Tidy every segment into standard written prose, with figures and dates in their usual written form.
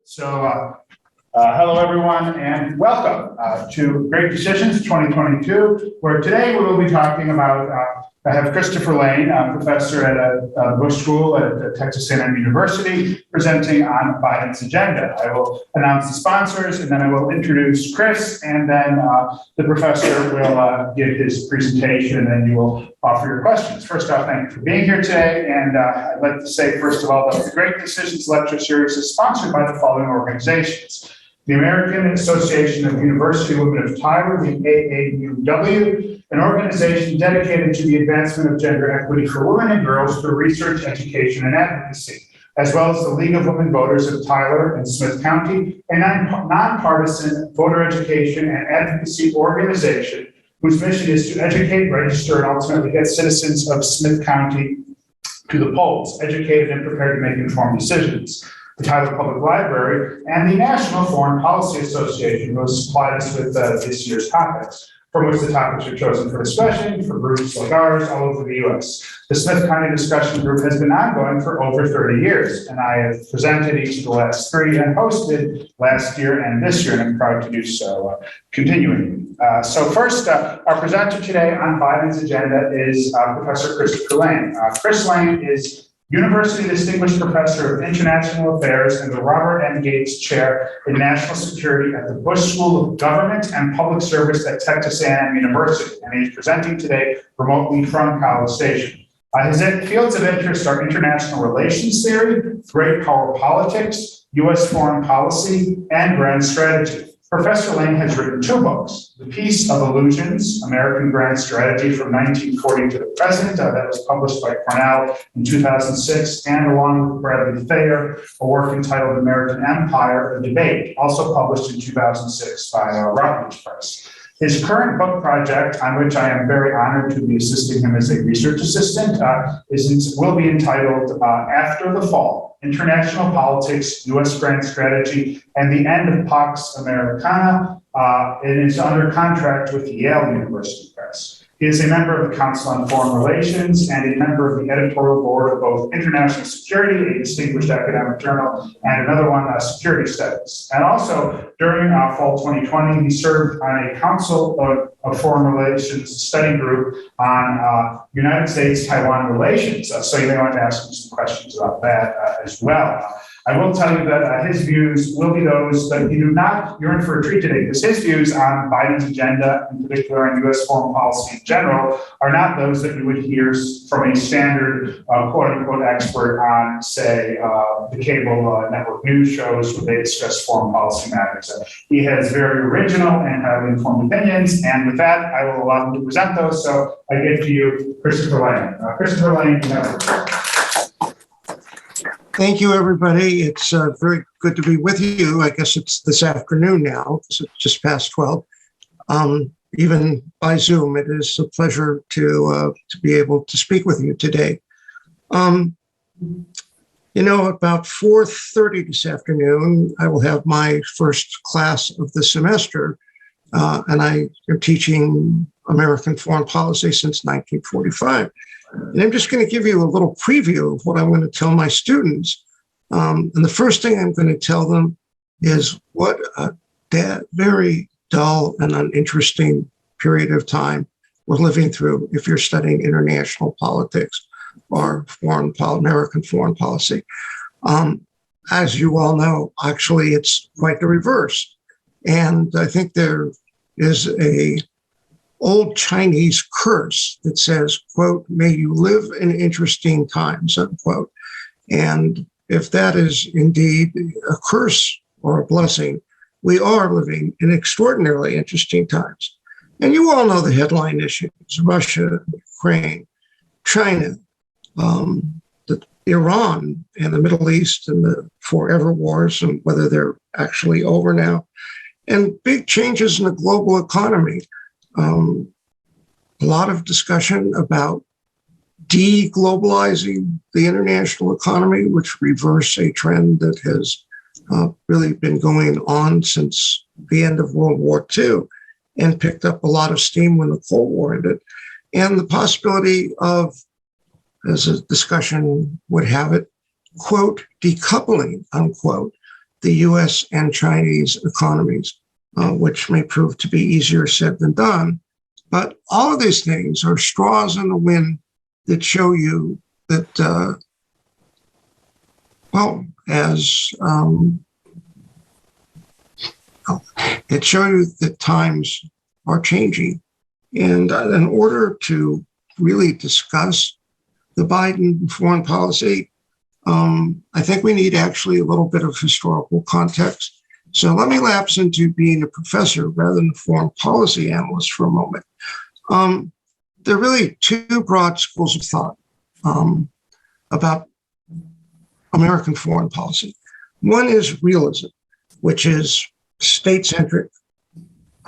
Hello everyone and welcome to Great Decisions 2022, where today we will be talking about, I have Christopher Lane, professor at the Bush School at Texas A&M University, presenting on Biden's agenda. I will announce the sponsors and then I will introduce Chris, and then the professor will give his presentation and you will offer your questions. First off, thank you for being here today. And I'd like to say, first of all, that the Great Decisions Lecture Series is sponsored by the following organizations: the American Association of University Women of Tyler, the AAUW, an organization dedicated to the advancement of gender equity for women and girls through research, education, and advocacy, as well as the League of Women Voters of Tyler and Smith County, a nonpartisan voter education and advocacy organization whose mission is to educate, register, and ultimately get citizens of Smith County to the polls, educated and prepared to make informed decisions. The Tyler Public Library, and the National Foreign Policy Association, who has supplied us with this year's topics, from which the topics are chosen for discussion for groups like ours all over the U.S. The Smith County Discussion Group has been ongoing for over 30 years, and I have presented each of the last three and hosted last year and this year, and I'm proud to do so continuing. So first, our presenter today on Biden's agenda is Professor Christopher Lane. Chris Lane is University Distinguished Professor of International Affairs and the Robert M. Gates Chair in National Security at the Bush School of Government and Public Service at Texas A&M University, and he's presenting today remotely from College Station. His fields of interest are international relations theory, great power politics, U.S. foreign policy, and grand strategy. Professor Lane has written two books: The Peace of Illusions, American Grand Strategy from 1940 to the Present, that was published by Cornell in 2006, and along with Bradley Thayer, a work entitled American Empire, A Debate, also published in 2006 by Routledge Press. His current book project, on which I am very honored to be assisting him as a research assistant, will be entitled After the Fall: International Politics, U.S. Grand Strategy, and the End of Pax Americana, and is under contract with Yale University Press. He is a member of the Council on Foreign Relations and a member of the editorial board of both International Security, a distinguished academic journal, and another one, Security Studies. And also, during fall 2020, he served on a Council of Foreign Relations study group on United States-Taiwan relations. So you may want to ask him some questions about that as well. I will tell you that his views will be those that you do not, you're in for a treat today, because his views on Biden's agenda, in particular on U.S. foreign policy in general, are not those that you would hear from a standard quote-unquote expert on, say, the cable network news shows where they discuss foreign policy matters. He has very original and highly informed opinions, and with that, I will allow him to present those. So I give to you Christopher Lane. Christopher Lane, you have Thank you, everybody. It's very good to be with you. I guess it's this afternoon now. It's just past 12. Even by Zoom, it is a pleasure to be able to speak with you today. About 4:30 this afternoon, I will have my first class of the semester, and I am teaching American foreign policy since 1945. And I'm just going to give you a little preview of what I'm going to tell my students. And the first thing I'm going to tell them is what a very dull and uninteresting period of time we're living through if you're studying international politics or American foreign policy. As you all know, actually, it's quite the reverse. And I think there is a old Chinese curse that says, quote, "May you live in interesting times," unquote. And if that is indeed a curse or a blessing, we are living in extraordinarily interesting times. And you all know the headline issues: Russia, Ukraine, China, Iran, and the Middle East, and the forever wars, and whether they're actually over now, and big changes in the global economy. A lot of discussion about de-globalizing the international economy, which reverse a trend that has really been going on since the end of World War II and picked up a lot of steam when the Cold War ended. And the possibility of, as a discussion would have it, quote, decoupling, unquote, the US and Chinese economies, which may prove to be easier said than done. But all of these things are straws in the wind that show you that, it shows you that times are changing. And in order to really discuss the Biden foreign policy, I think we need actually a little bit of historical context. So let me lapse into being a professor rather than a foreign policy analyst for a moment. There are really two broad schools of thought about American foreign policy. One is realism, which is state-centric.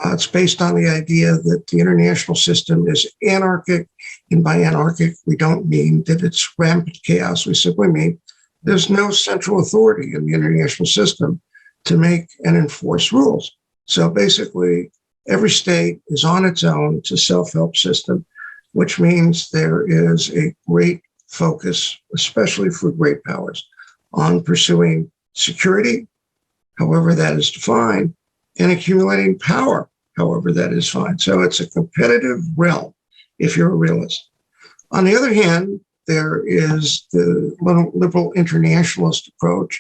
It's based on the idea that the international system is anarchic, and by anarchic, we don't mean that it's rampant chaos. We simply mean there's no central authority in the international system to make and enforce rules. So basically, every state is on its own. It's a self-help system, which means there is a great focus, especially for great powers, on pursuing security, however that is defined, and accumulating power, however that is defined. So it's a competitive realm if you're a realist. On the other hand, there is the liberal internationalist approach,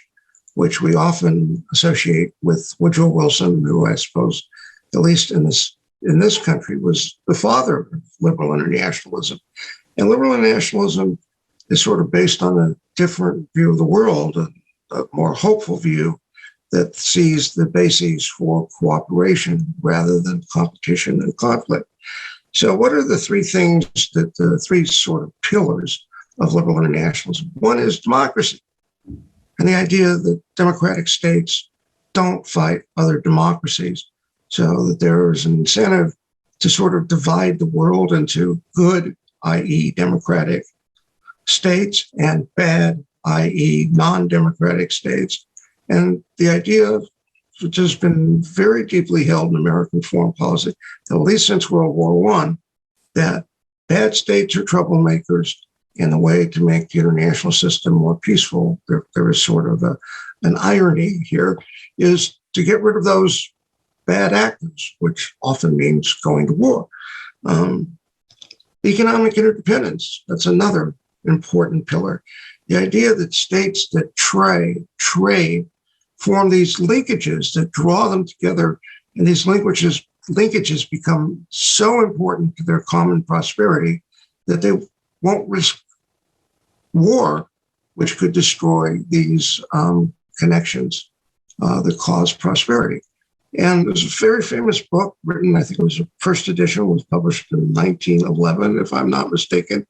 which we often associate with Woodrow Wilson, who I suppose, at least in this country, was the father of liberal internationalism. And liberal internationalism is sort of based on a different view of the world, a more hopeful view that sees the bases for cooperation rather than competition and conflict. So what are the three things that the three sort of pillars of liberal internationalism? One is democracy, and the idea that democratic states don't fight other democracies, so that there is an incentive to sort of divide the world into good, i.e. democratic states, and bad, i.e. non-democratic states. And the idea, which has been very deeply held in American foreign policy, at least since World War I, that bad states are troublemakers, and the way to make the international system more peaceful, there is sort of an irony here, is to get rid of those bad actors, which often means going to war. Economic interdependence, that's another important pillar. The idea that states that trade form these linkages that draw them together, and these linkages become so important to their common prosperity that they won't risk war, which could destroy these connections that cause prosperity. And there's a very famous book written, I think it was the first edition, was published in 1911, if I'm not mistaken,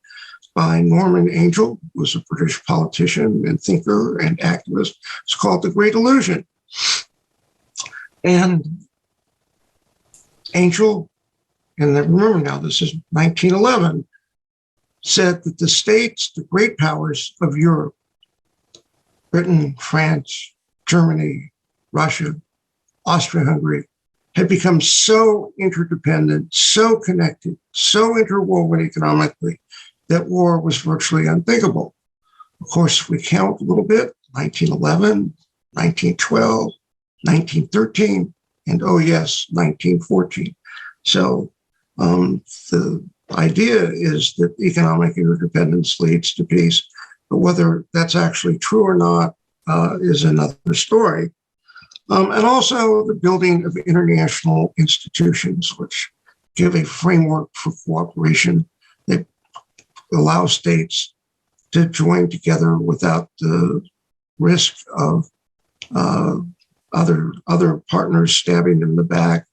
by Norman Angell, who was a British politician and thinker and activist. It's called The Great Illusion. And Angell, and I remember now, this is 1911, said that the states, the great powers of Europe, Britain, France, Germany, Russia, Austria-Hungary, had become so interdependent, so connected, so interwoven economically, that war was virtually unthinkable. Of course, if we count a little bit, 1911, 1912, 1913, and oh yes, 1914. So the idea is that economic interdependence leads to peace, but whether that's actually true or not is another story. And also the building of international institutions, which give a framework for cooperation that allow states to join together without the risk of other partners stabbing them in the back,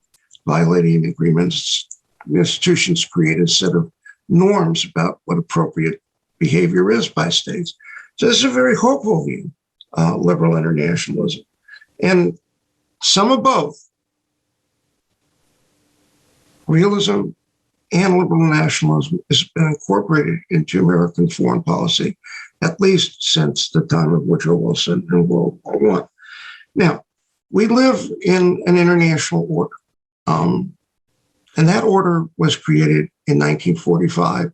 violating agreements. The institutions create a set of norms about what appropriate behavior is by states. So this is a very hopeful view, liberal internationalism. And some of both, realism and liberal nationalism, has been incorporated into American foreign policy, at least since the time of Woodrow Wilson and World War I. Now, we live in an international order, and that order was created in 1945.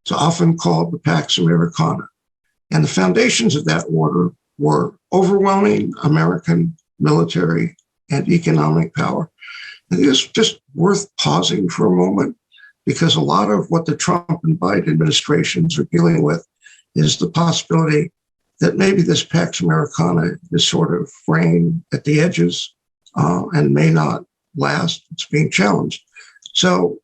It's often called the Pax Americana. And the foundations of that order were overwhelming American military, and economic power. And it's just worth pausing for a moment, because a lot of what the Trump and Biden administrations are dealing with is the possibility that maybe this Pax Americana is sort of fraying at the edges and may not last. It's being challenged. So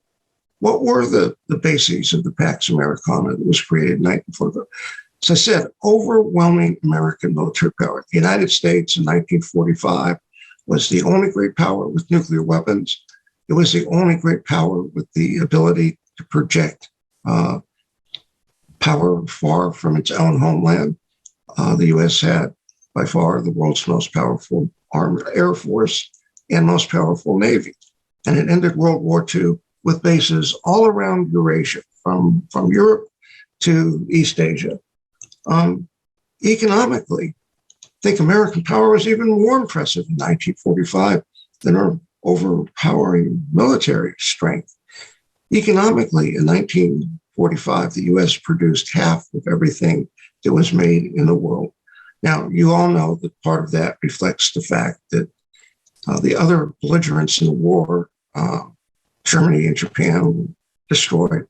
what were the bases of the Pax Americana that was created in 1945? As I said, overwhelming American military power. The United States in 1945 was the only great power with nuclear weapons. It was the only great power with the ability to project power far from its own homeland. The U.S. had by far the world's most powerful armed air force and most powerful Navy. And it ended World War II with bases all around Eurasia, from Europe to East Asia. Economically, I think American power was even more impressive in 1945 than our overpowering military strength. Economically, in 1945, the U.S. produced half of everything that was made in the world. Now, you all know that part of that reflects the fact that the other belligerents in the war, Germany and Japan, were destroyed.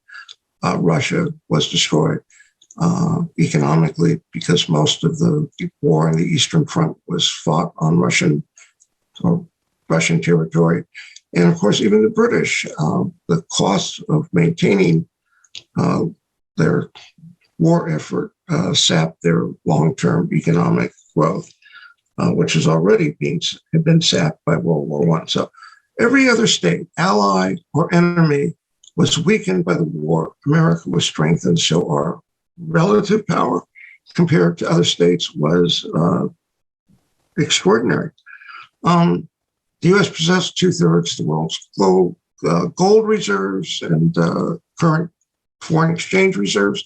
Russia was destroyed economically, because most of the war on the Eastern Front was fought on Russian territory. And of course, even the British, the cost of maintaining their war effort sapped their long-term economic growth, which has already been sapped by World War I. So every other state, ally or enemy, was weakened by the war. America was strengthened, so our relative power compared to other states was extraordinary. The U.S. possessed 2/3 of the world's gold reserves and current foreign exchange reserves.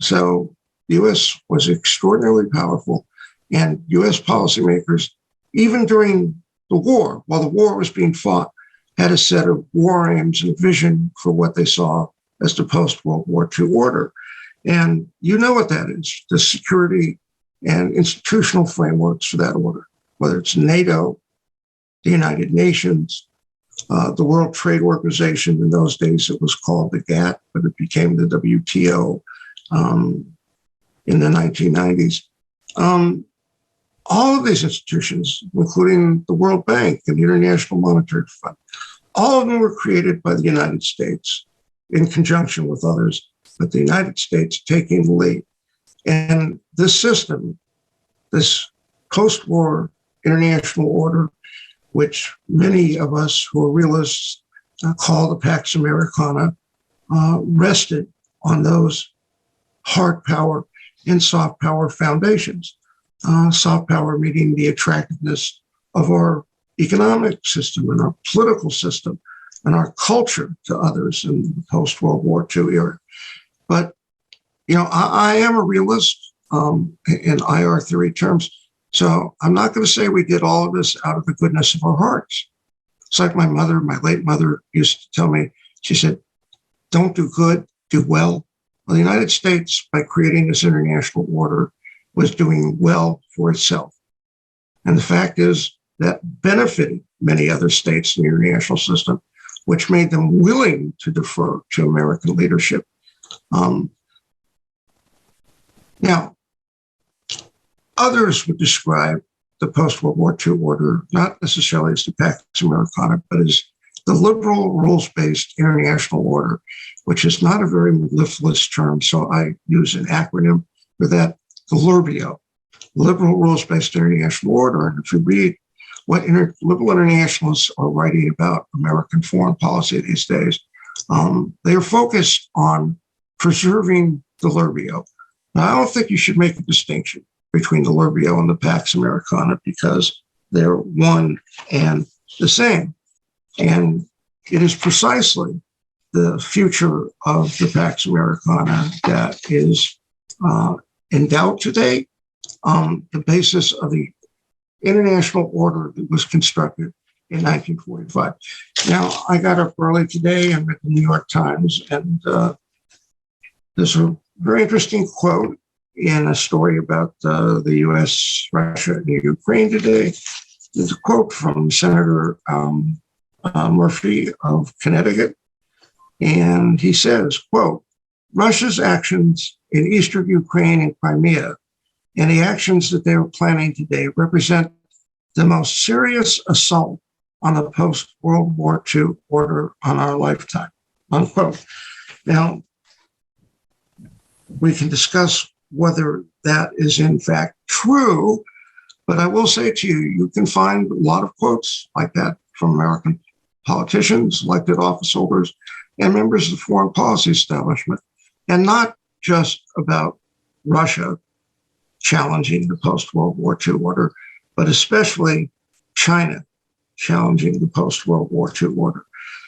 So the U.S. was extraordinarily powerful, and U.S. policymakers, even during the war, while the war was being fought, had a set of war aims and vision for what they saw as the post-World War II order. And you know what that is, the security and institutional frameworks for that order, whether it's NATO, the United Nations, the World Trade Organization. In those days, it was called the GATT, but it became the WTO in the 1990s. All of these institutions, including the World Bank and the International Monetary Fund, all of them were created by the United States in conjunction with others, but the United States taking the lead. And this system, this post-war international order, which many of us who are realists call the Pax Americana, rested on those hard power and soft power foundations. Soft power meaning the attractiveness of our economic system and our political system and our culture to others in the post-World War II era. But, you know, I am a realist in IR theory terms. So I'm not going to say we did all of this out of the goodness of our hearts. It's like my late mother used to tell me, she said, don't do good, do well. Well, the United States, by creating this international order, was doing well for itself. And the fact is that benefited many other states in the international system, which made them willing to defer to American leadership. Now, others would describe the post-World War II order not necessarily as the Pax Americana, but as the liberal rules-based international order, which is not a very mellifluous term, so I use an acronym for that, the LRBO, Liberal Rules-Based International Order. And if you read what liberal internationalists are writing about American foreign policy these days, they are focused on preserving the LRBO. Now, I don't think you should make a distinction between the LRBO and the Pax Americana because they're one and the same. And it is precisely the future of the Pax Americana that is in doubt today, the basis of the international order that was constructed in 1945. Now, I got up early today and read the New York Times, and there's a very interesting quote in a story about the U.S., Russia, and Ukraine today. There's a quote from Senator Murphy of Connecticut, and he says, quote, Russia's actions in eastern Ukraine and Crimea and the actions that they are planning today represent the most serious assault on the post-World War II order on our lifetime, unquote. Now, we can discuss whether that is in fact true, but I will say to you, you can find a lot of quotes like that from American politicians, elected office holders, and members of the foreign policy establishment, and not just about Russia challenging the post-World War II order, but especially China challenging the post-World War II order.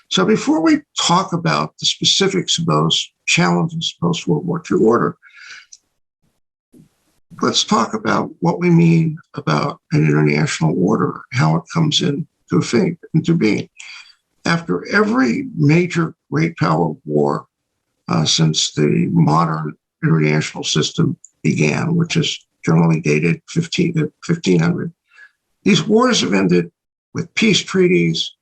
So before we talk about the specifics of those challenges post-World War II order, let's talk about what we mean about an international order, how it comes into being. After every major great power war since the modern international system began, which is generally dated 1500, these wars have ended with peace treaties.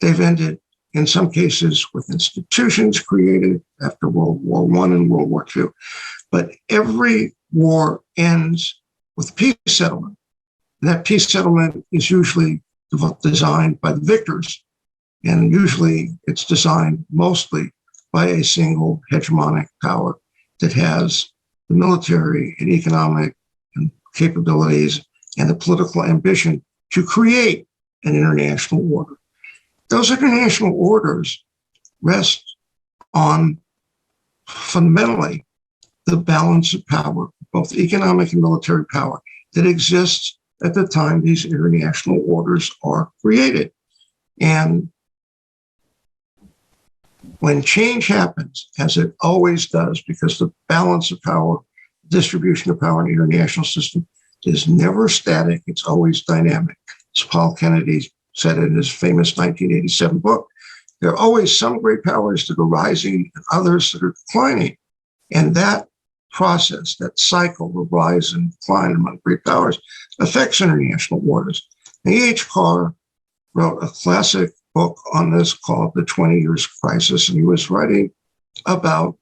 They've ended, in some cases, with institutions created after World War I and World War II. But every war ends with a peace settlement. And that peace settlement is usually designed by the victors. And usually it's designed mostly by a single hegemonic power that has the military and economic and capabilities and the political ambition to create an international order. Those international orders rest on fundamentally the balance of power, both economic and military power, that exists at the time these international orders are created. And when change happens, as it always does, because the balance of power, distribution of power in the international system is never static, it's always dynamic. As Paul Kennedy said in his famous 1987 book, there are always some great powers that are rising and others that are declining. And that process, that cycle of rise and decline among great powers affects international orders. And E.H. Carr wrote a classic book on this called The 20 Years Crisis, and he was writing about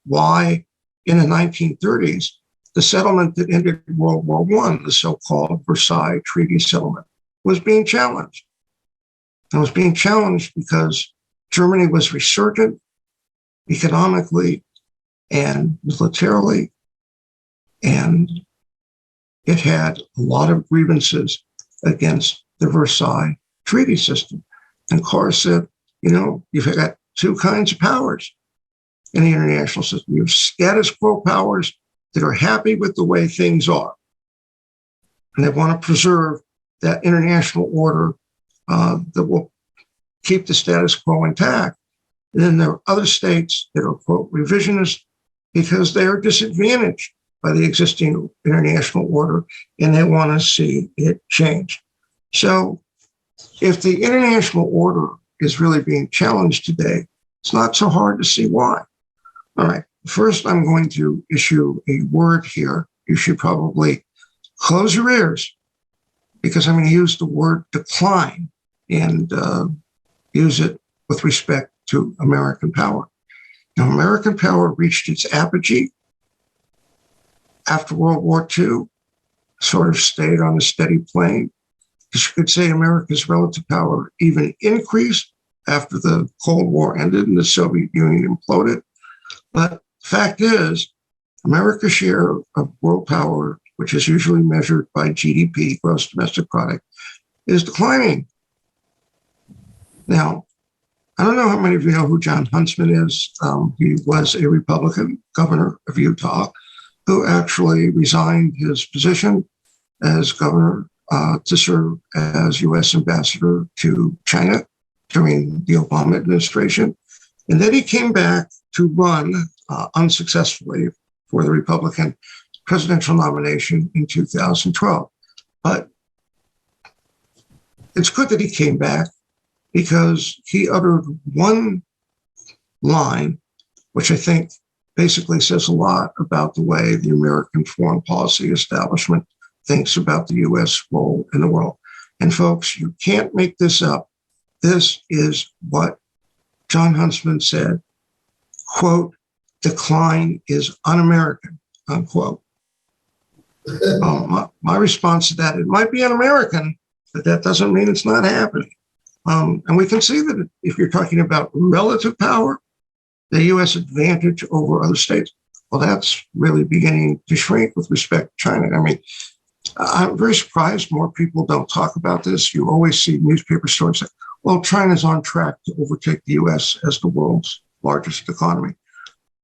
why in the 1930s, the settlement that ended World War I, the so-called Versailles Treaty Settlement, was being challenged. It was being challenged because Germany was resurgent economically and militarily, and it had a lot of grievances against the Versailles treaty system. And Carr said, you've got two kinds of powers in the international system. You have status quo powers that are happy with the way things are, and they want to preserve that international order that will keep the status quo intact. And then there are other states that are, quote, revisionist because they are disadvantaged by the existing international order and they want to see it change. So if the international order is really being challenged today, it's not so hard to see why. All right, first I'm going to issue a word here. You should probably close your ears because I'm going to use the word decline and use it with respect to American power. Now, American power reached its apogee after World War II, sort of stayed on a steady plane. You could say America's relative power even increased after the Cold War ended and the Soviet Union imploded. But the fact is, America's share of world power, which is usually measured by GDP, gross domestic product, is declining. Now, I don't know how many of you know who John Huntsman is. He was a Republican governor of Utah who actually resigned his position as governor to serve as U.S. ambassador to China during the Obama administration. And then he came back to run unsuccessfully for the Republican presidential nomination in 2012. But it's good that he came back because he uttered one line, which I think basically says a lot about the way the American foreign policy establishment thinks about the U.S. role in the world. And folks, you can't make this up. This is what John Huntsman said, quote, "Decline is un-American," unquote. My response to that, it might be un-American, but that doesn't mean it's not happening. And we can see that if you're talking about relative power, the U.S. advantage over other states, well, that's really beginning to shrink with respect to China. I mean, I'm very surprised more people don't talk about this. You always see newspaper stories say, well, China's on track to overtake the U.S. as the world's largest economy.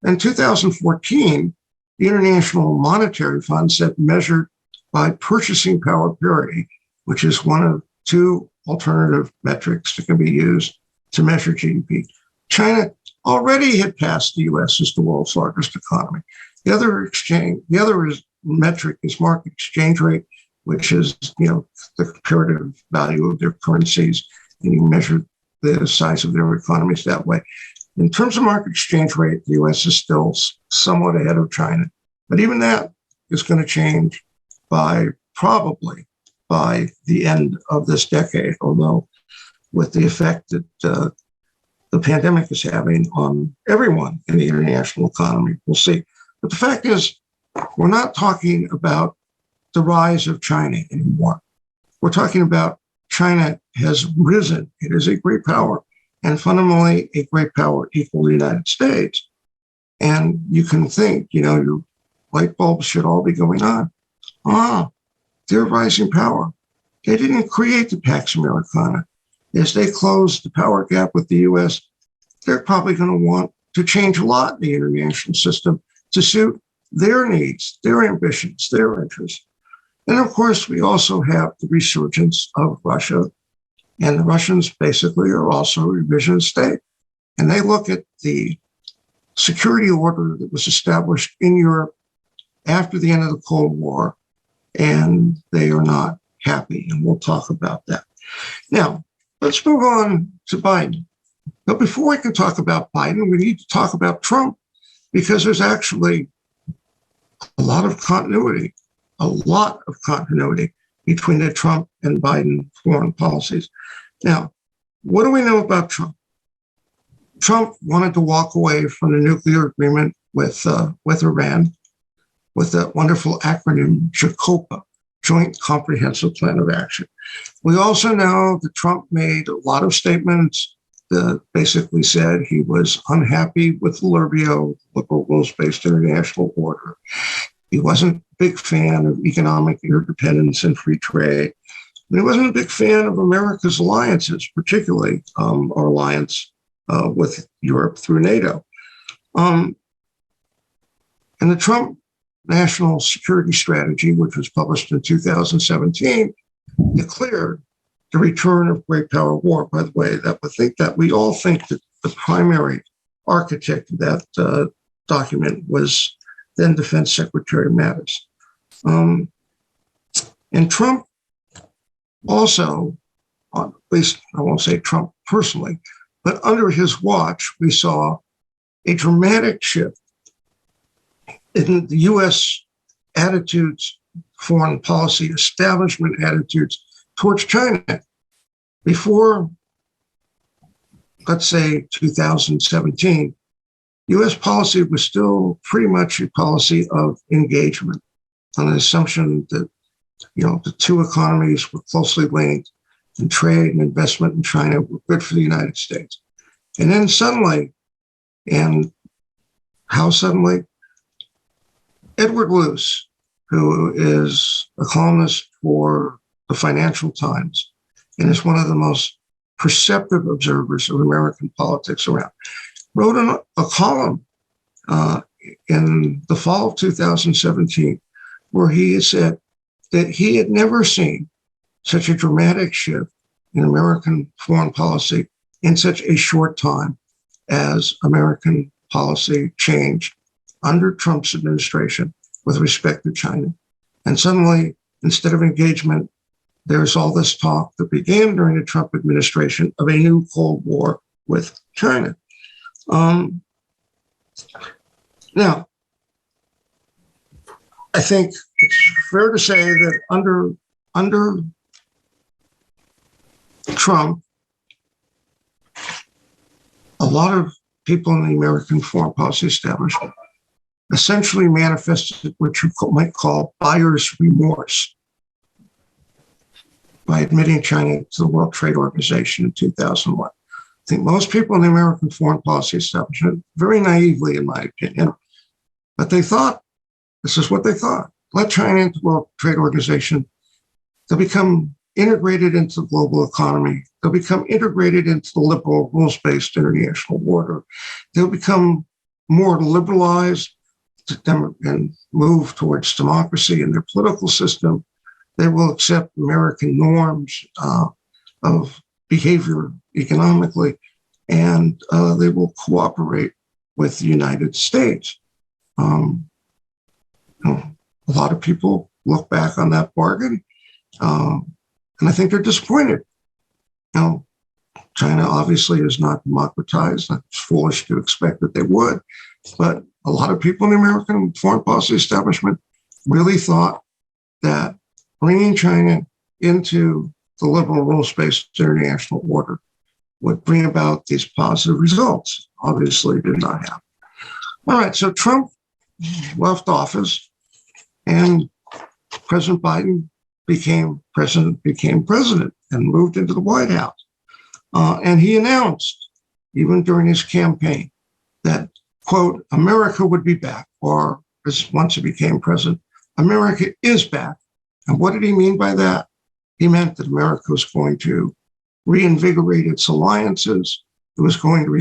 In 2014, the International Monetary Fund said measured by purchasing power parity, which is one of two alternative metrics that can be used to measure GDP. China already had passed the U.S. as the world's largest economy. The other metric is market exchange rate, which is, the comparative value of their currencies, and you measure the size of their economies that way. In terms of market exchange rate, the U.S. is still somewhat ahead of China, but even that is going to change probably by the end of this decade, although with the effect that the pandemic is having on everyone in the international economy, we'll see. But the fact is, we're not talking about the rise of China anymore. We're talking about China has risen. It is a great power, and fundamentally a great power equal to the United States. And you can think, your light bulbs should all be going on. They're rising power. They didn't create the Pax Americana. As they close the power gap with the U.S., they're probably going to want to change a lot in the international system to suit their needs, their ambitions, their interests. And of course, we also have the resurgence of Russia. And the Russians basically are also a revisionist state. And they look at the security order that was established in Europe after the end of the Cold War, and they are not happy. And we'll talk about that. Now, let's move on to Biden. But before we can talk about Biden, we need to talk about Trump, because there's actually a lot of continuity between the Trump and Biden foreign policies. Now, what do we know about Trump? Trump wanted to walk away from the nuclear agreement with Iran, with that wonderful acronym JCPOA, Joint Comprehensive Plan of Action. We also know that Trump made a lot of statements that basically said he was unhappy with the LRBO, liberal rules-based international order. He wasn't a big fan of economic interdependence and free trade. And he wasn't a big fan of America's alliances, particularly our alliance with Europe through NATO. And the Trump National Security Strategy, which was published in 2017, declared the return of great power war. By the way, we all think that the primary architect of that document was then Defense Secretary Mattis. And Trump also, at least I won't say Trump personally, but under his watch, we saw a dramatic shift in the U.S. attitudes, foreign policy establishment attitudes towards China. Before, let's say, 2017, U.S. policy was still pretty much a policy of engagement on the assumption that, the two economies were closely linked, and trade and investment in China were good for the United States. And then suddenly, and how suddenly? Edward Luce, who is a columnist for the Financial Times and is one of the most perceptive observers of American politics around, wrote a column in the fall of 2017 where he said that he had never seen such a dramatic shift in American foreign policy in such a short time as American policy changed under Trump's administration with respect to China. And suddenly, instead of engagement, there's all this talk that began during the Trump administration of a new Cold War with China. Now, I think it's fair to say that under Trump, a lot of people in the American foreign policy establishment essentially manifested what you might call buyer's remorse by admitting China to the World Trade Organization in 2001. I think most people in the American foreign policy establishment, very naively in my opinion, but they thought, this is what they thought, let China into the World Trade Organization, they'll become integrated into the global economy, they'll become integrated into the liberal rules-based international order, they'll become more liberalized and move towards democracy in their political system. They will accept American norms of behavior economically, and they will cooperate with the United States. A lot of people look back on that bargain, and I think they're disappointed. Now, China obviously is not democratized. It's foolish to expect that they would, but a lot of people in the American foreign policy establishment really thought that bringing China into the liberal rules-based international order would bring about these positive results. Obviously, it did not happen. All right, so Trump left office, and President Biden became president and moved into the White House. And he announced, even during his campaign, that, quote, America would be back, or as once he became president, America is back. And what did he mean by that? He meant that America was going to reinvigorate its alliances. It was going to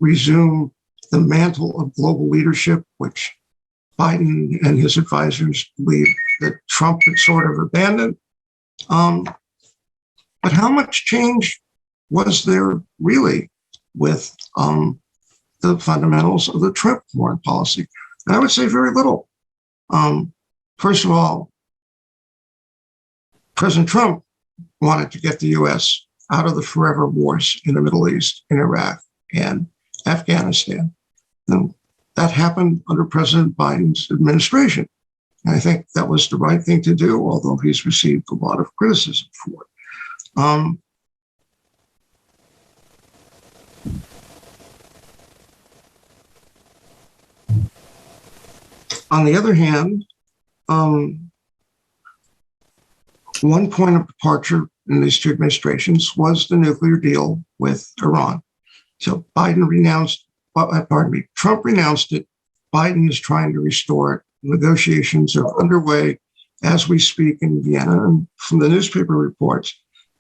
resume the mantle of global leadership, which Biden and his advisors believe that Trump had sort of abandoned. But how much change was there really with the fundamentals of the Trump foreign policy? And I would say very little. First of all, President Trump wanted to get the U.S. out of the forever wars in the Middle East, in Iraq, and Afghanistan. And that happened under President Biden's administration. And I think that was the right thing to do, although he's received a lot of criticism for it. On the other hand, one point of departure in these two administrations was the nuclear deal with Iran. So Trump renounced it. Biden is trying to restore it. Negotiations are underway as we speak in Vienna. And from the newspaper reports,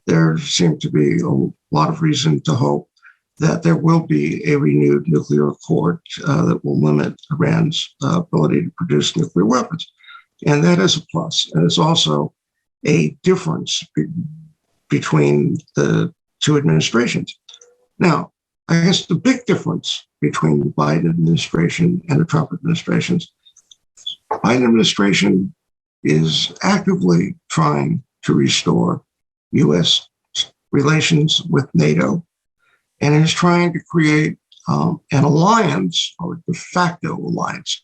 there seemed to be a lot of reason to hope that there will be a renewed nuclear accord that will limit Iran's ability to produce nuclear weapons. And that is a plus. And it's also a difference between the two administrations. Now, I guess the big difference between the Biden administration and the Trump administrations, Biden administration is actively trying to restore U.S. relations with NATO, and is trying to create an alliance, or de facto alliance,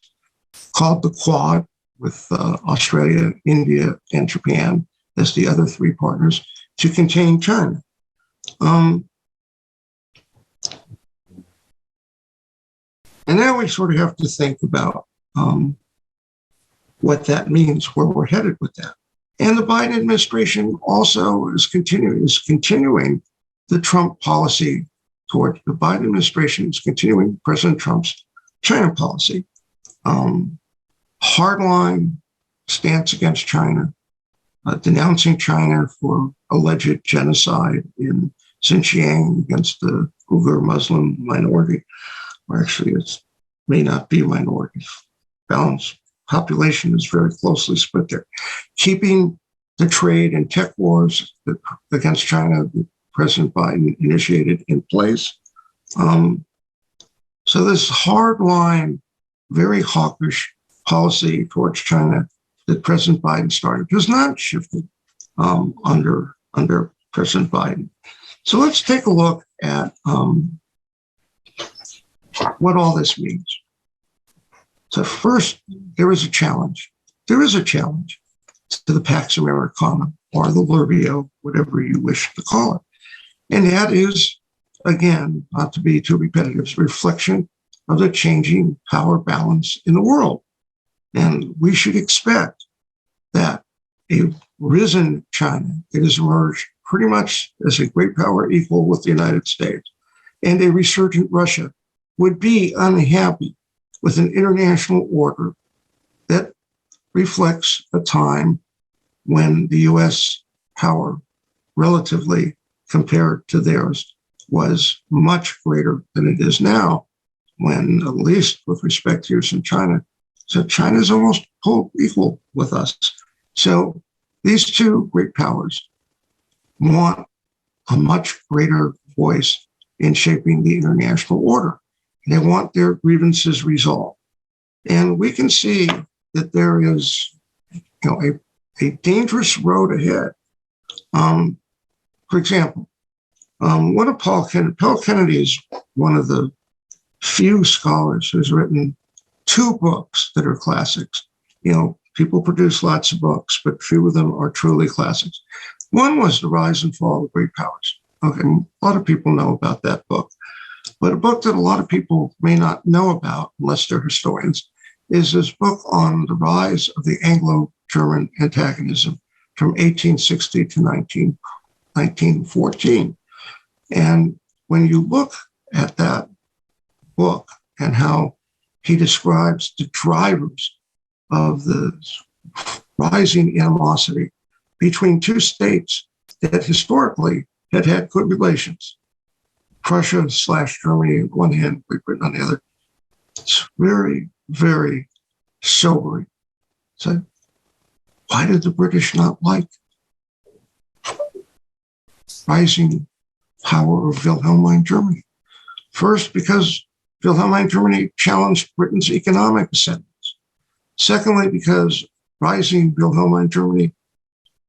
called the Quad, with Australia, India, and Japan as the other three partners, to contain China. And now we sort of have to think about what that means, where we're headed with that. And the Biden administration also is continuing the Trump policy toward the Biden administration is continuing President Trump's China policy. Hardline stance against China, denouncing China for alleged genocide in Xinjiang against the Uyghur Muslim minority, or actually it may not be a minority. Balanced population is very closely split there. Keeping the trade and tech wars against China that President Biden initiated in place. So this hardline, very hawkish policy towards China that President Biden started has not shifted under President Biden. So let's take a look at what all this means. So first, there is a challenge. There is a challenge to the Pax Americana or the Lurbio, whatever you wish to call it. And that is, again, not to be too repetitive, it's a reflection of the changing power balance in the world. And we should expect that a risen China that has emerged pretty much as a great power equal with the United States and a resurgent Russia would be unhappy with an international order that reflects a time when the US power, relatively compared to theirs, was much greater than it is now, when, at least with respect to US and China, so China is almost equal with us. So these two great powers want a much greater voice in shaping the international order. They want their grievances resolved. And we can see that there is, a dangerous road ahead. For example, one of Paul Kennedy is one of the few scholars who's written two books that are classics. People produce lots of books, but few of them are truly classics. One was The Rise and Fall of Great Powers. Okay, a lot of people know about that book. But a book that a lot of people may not know about, unless they're historians, is this book on the rise of the Anglo-German antagonism from 1860 to 1914. And when you look at that book and how he describes the drivers of the rising animosity between two states that historically had had good relations, Prussia/Germany on one hand, Great Britain on the other, it's very, very sobering. So why did the British not like rising power of Wilhelmine Germany? First, because Wilhelmine Germany challenged Britain's economic ascendance. Secondly, because rising Wilhelmine Germany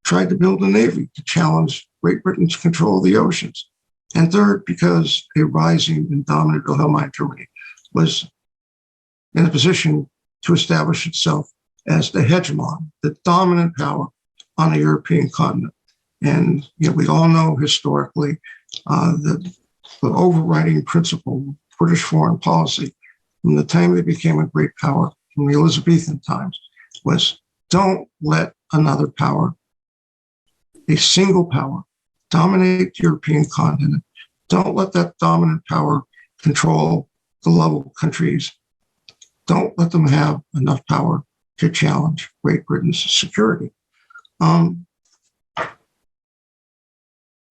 tried to build a navy to challenge Great Britain's control of the oceans. And third, because a rising and dominant Wilhelmine Germany was in a position to establish itself as the hegemon, the dominant power on the European continent. And we all know historically that the overriding principle of British foreign policy from the time they became a great power, from the Elizabethan times, was don't let another power, a single power, dominate the European continent. Don't let that dominant power control the level countries. Don't let them have enough power to challenge Great Britain's security. But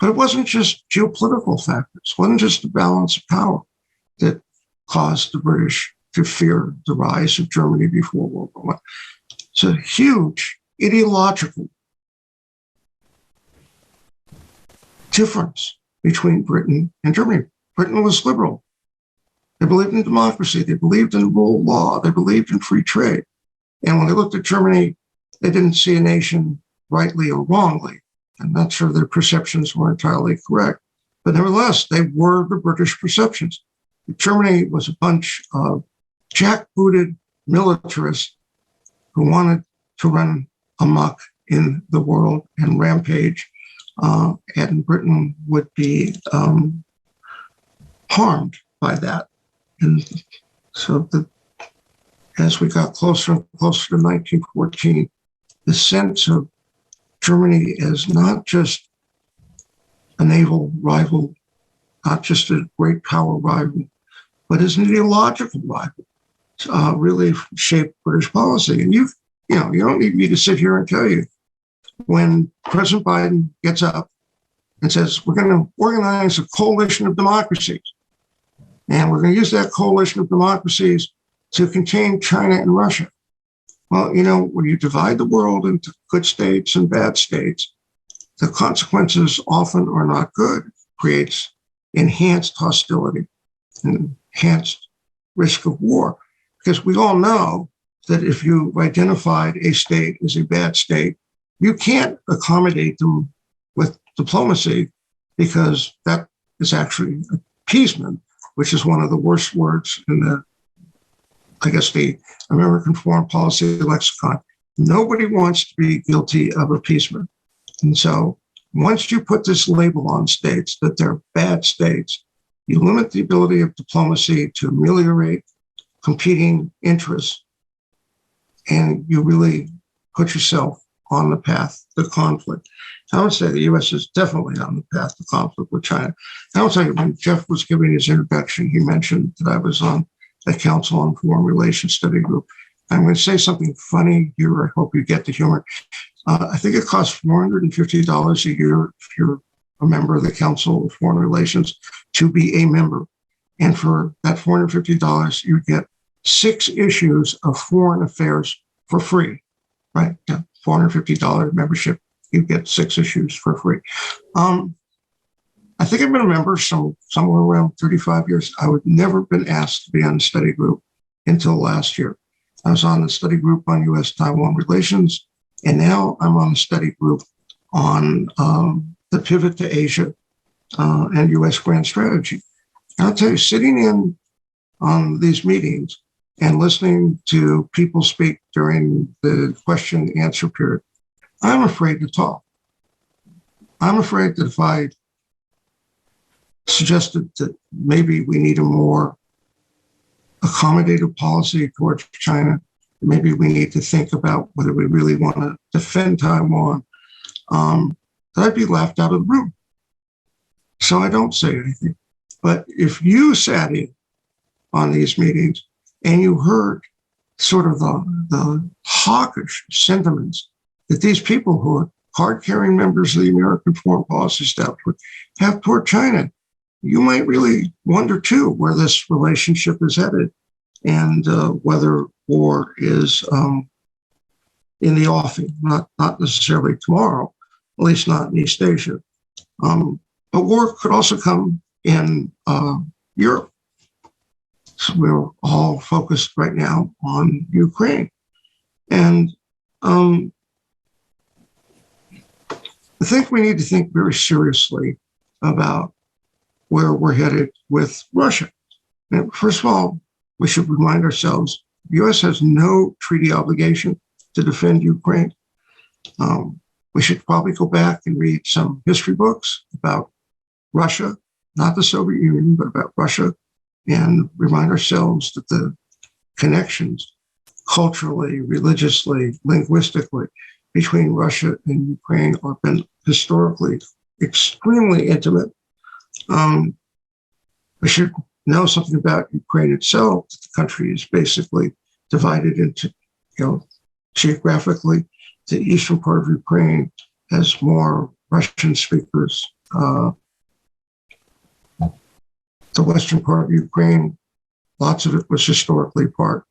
it wasn't just geopolitical factors. It wasn't just the balance of power that caused the British to fear the rise of Germany before World War I. It's a huge ideological difference between Britain and Germany. Britain was liberal. They believed in democracy. They believed in rule of law. They believed in free trade. And when they looked at Germany, they didn't see a nation rightly or wrongly. I'm not sure their perceptions were entirely correct, but nevertheless, they were the British perceptions. Germany was a bunch of jackbooted militarists who wanted to run amok in the world and rampage, and Britain would be harmed by that. And so as we got closer and closer to 1914, the sense of Germany as not just a naval rival, not just a great power rival, but as an ideological rival, really shaped British policy. And you don't need me to sit here and tell you, when President Biden gets up and says, we're going to organize a coalition of democracies, and we're going to use that coalition of democracies to contain China and Russia. Well, when you divide the world into good states and bad states, the consequences often are not good. It creates enhanced hostility and enhanced risk of war. Because we all know that if you've identified a state as a bad state, you can't accommodate them with diplomacy, because that is actually appeasement, which is one of the worst words in the I guess, the American foreign policy lexicon. Nobody wants to be guilty of appeasement. And so once you put this label on states that they're bad states, you limit the ability of diplomacy to ameliorate competing interests, and you really put yourself on the path to conflict. I would say the U.S. is definitely on the path to conflict with China. I will tell you, when Jeff was giving his introduction, he mentioned that I was on the Council on Foreign Relations Study Group. I'm going to say something funny here. I hope you get the humor. I think it costs $450 a year if you're a member of the Council of Foreign Relations to be a member. And for that $450, you get 6 issues of foreign affairs for free, right? Yeah, $450 membership, you get 6 issues for free. I think I've been a member somewhere around 35 years. I would never been asked to be on the study group until last year. I was on the study group on U.S.-Taiwan relations, and now I'm on the study group on the pivot to Asia and U.S. grand strategy. And I'll tell you, sitting in on these meetings and listening to people speak during the question and answer period, I'm afraid to talk. I'm afraid that if I suggested that maybe we need a more accommodative policy towards China, maybe we need to think about whether we really want to defend Taiwan, that I'd be laughed out of the room. So I don't say anything. But if you sat in on these meetings and you heard sort of the hawkish sentiments that these people who are card-carrying members of the American foreign policy establishment have toward China, you might really wonder, too, where this relationship is headed and whether war is in the offing, not necessarily tomorrow, at least not in East Asia. But war could also come in Europe. So we're all focused right now on Ukraine. And I think we need to think very seriously about where we're headed with Russia. And first of all, we should remind ourselves the U.S. has no treaty obligation to defend Ukraine. We should probably go back and read some history books about Russia, not the Soviet Union, but about Russia, and remind ourselves that the connections culturally, religiously, linguistically between Russia and Ukraine have been historically extremely intimate. We should know something about Ukraine itself. The country is basically divided into, geographically, the eastern part of Ukraine has more Russian speakers. The western part of Ukraine, lots of it was historically part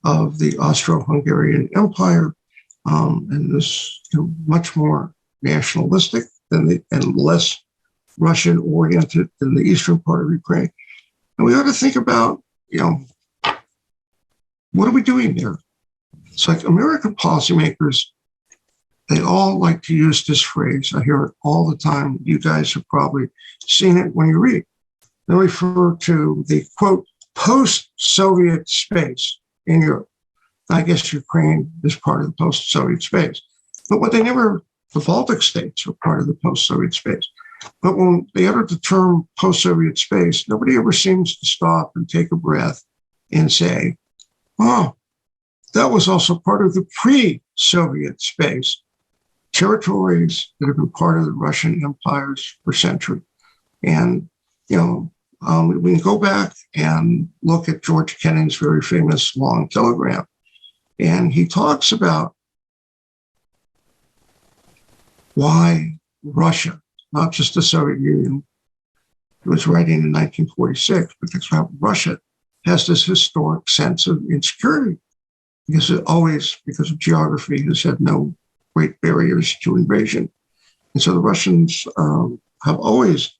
of the Austro-Hungarian Empire, and is much more nationalistic and less Russian-oriented than the eastern part of Ukraine. And we ought to think about, what are we doing there? It's like American policymakers, they all like to use this phrase. I hear it all the time. You guys have probably seen it when you read. They refer to the, quote, post-Soviet space in Europe. I guess Ukraine is part of the post-Soviet space. But the Baltic states are part of the post-Soviet space. But when they utter the term post-Soviet space, nobody ever seems to stop and take a breath and say, oh, that was also part of the pre-Soviet space, territories that have been part of the Russian empires for centuries. And, we can go back and look at George Kenning's very famous long telegram. And he talks about why Russia, not just the Soviet Union, he was writing in 1946, because Russia has this historic sense of insecurity, because because of geography, has had no great barriers to invasion. And so the Russians have always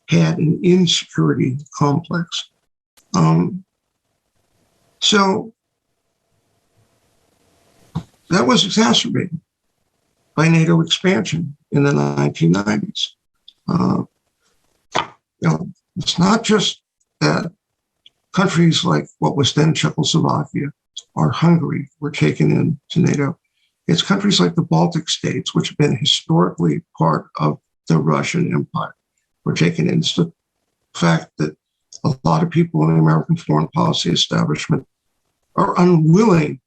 had an insecurity complex. So that was exacerbated by NATO expansion in the 1990s. It's not just that countries like what was then Czechoslovakia or Hungary were taken into NATO. It's countries like the Baltic states, which have been historically part of the Russian Empire, were taken in. It's the fact that a lot of people in the American foreign policy establishment are unwilling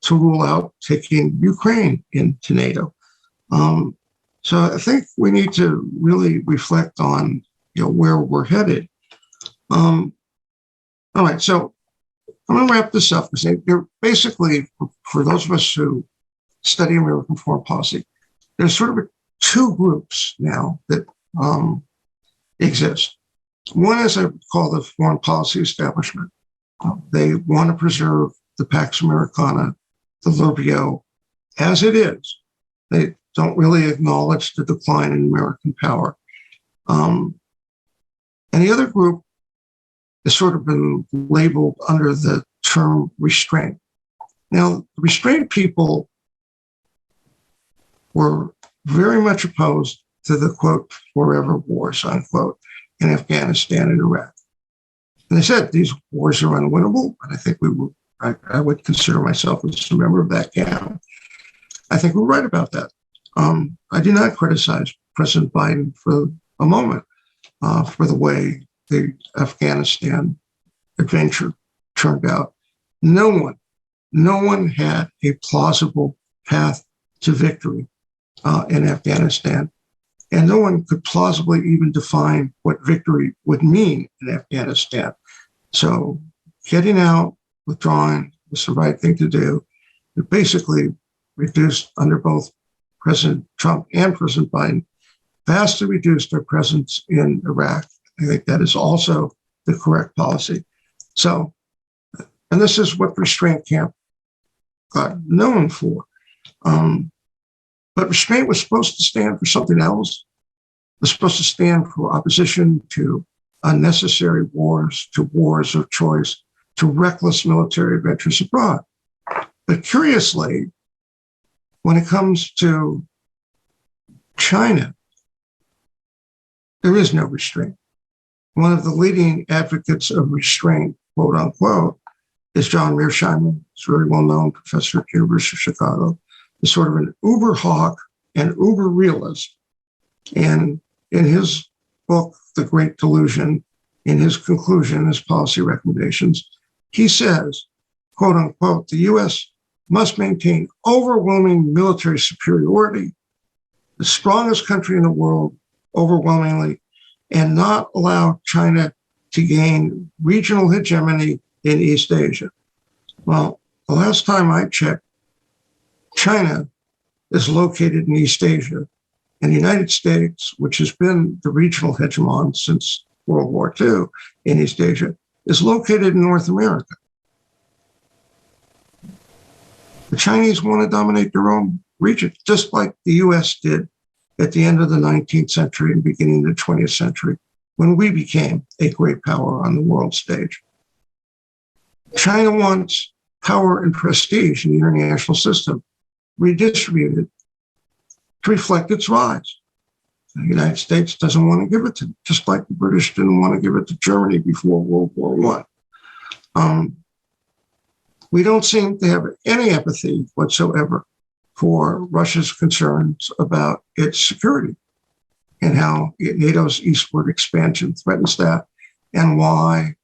to rule out taking Ukraine into NATO. So I think we need to really reflect on where we're headed. All right, so I'm going to wrap this up and say, basically, for those of us who study American foreign policy, there's sort of two groups now that exist. One is, I call the foreign policy establishment. They want to preserve the Pax Americana, the Librio, as it is. They don't really acknowledge the decline in American power. And the other group has sort of been labeled under the term restraint. Now, restraint people were very much opposed to the, quote, forever wars, unquote, in Afghanistan and Iraq. And they said these wars are unwinnable, and I think I would consider myself as a member of that camp. I think we're right about that. I do not criticize President Biden for a moment for the way the Afghanistan adventure turned out. No one had a plausible path to victory in Afghanistan. And no one could plausibly even define what victory would mean in Afghanistan. So getting out, withdrawing was the right thing to do. It basically reduced, under both President Trump and President Biden, vastly reduced their presence in Iraq. I think that is also the correct policy. So, and this is what restraint camp got known for. But restraint was supposed to stand for something else. It was supposed to stand for opposition to unnecessary wars, to wars of choice, to reckless military adventures abroad. But curiously, when it comes to China, there is no restraint. One of the leading advocates of restraint, quote unquote, is John Mearsheimer. He's a very well-known professor at the University of Chicago. He's sort of an uber hawk and uber realist. And in his book, The Great Delusion, in his conclusion, his policy recommendations, he says, quote unquote, the US must maintain overwhelming military superiority, the strongest country in the world, overwhelmingly, and not allow China to gain regional hegemony in East Asia. Well, the last time I checked, China is located in East Asia, and the United States, which has been the regional hegemon since World War II in East Asia, is located in North America. The Chinese want to dominate their own region, just like the US did at the end of the 19th century and beginning of the 20th century, when we became a great power on the world stage. China wants power and prestige in the international system redistributed to reflect its rise. The United States doesn't want to give it to them, just like the British didn't want to give it to Germany before World War I. We don't seem to have any empathy whatsoever for Russia's concerns about its security and how NATO's eastward expansion threatens that, and why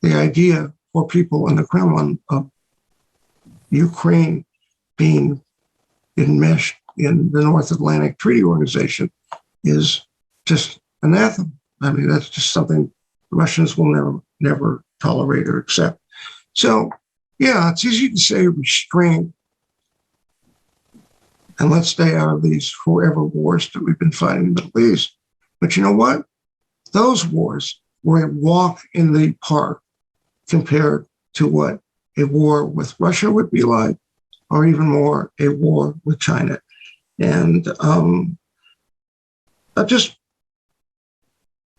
the idea for people in the Kremlin of Ukraine being enmeshed in the North Atlantic Treaty Organization is just anathema. I mean, that's just something the Russians will never tolerate or accept. So, yeah, it's easy to say restraint and let's stay out of these forever wars that we've been fighting in the Middle East. But you know what? Those wars were a walk in the park compared to what a war with Russia would be like, or even more, a war with China. And I'll just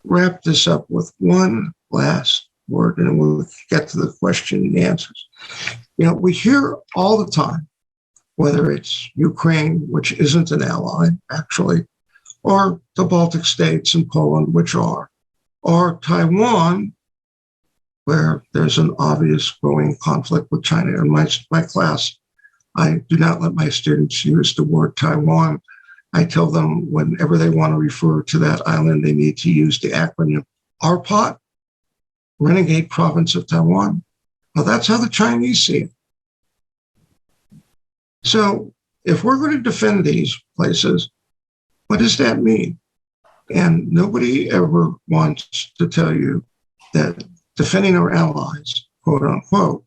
wrap this up with one last word, and we'll get to the question and answers. You know, we hear all the time, whether it's Ukraine, which isn't an ally, actually, or the Baltic states and Poland, which are, or Taiwan, where there's an obvious growing conflict with China. In my class, I do not let my students use the word Taiwan. I tell them whenever they want to refer to that island, they need to use the acronym RPOT, Renegade Province of Taiwan. Well, that's how the Chinese see it. So if we're going to defend these places, what does that mean? And nobody ever wants to tell you that defending our allies, quote unquote,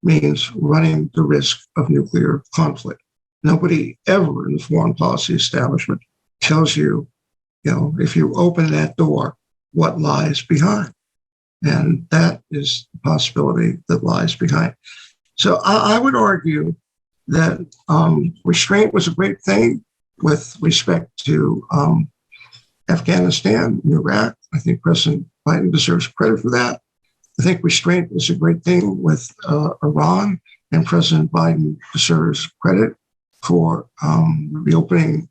means running the risk of nuclear conflict. Nobody ever in the foreign policy establishment tells you, if you open that door, what lies behind. And that is the possibility that lies behind. So I would argue that restraint was a great thing with respect to Afghanistan and Iraq. I think President Biden deserves credit for that. I think restraint is a great thing with Iran, and President Biden deserves credit for reopening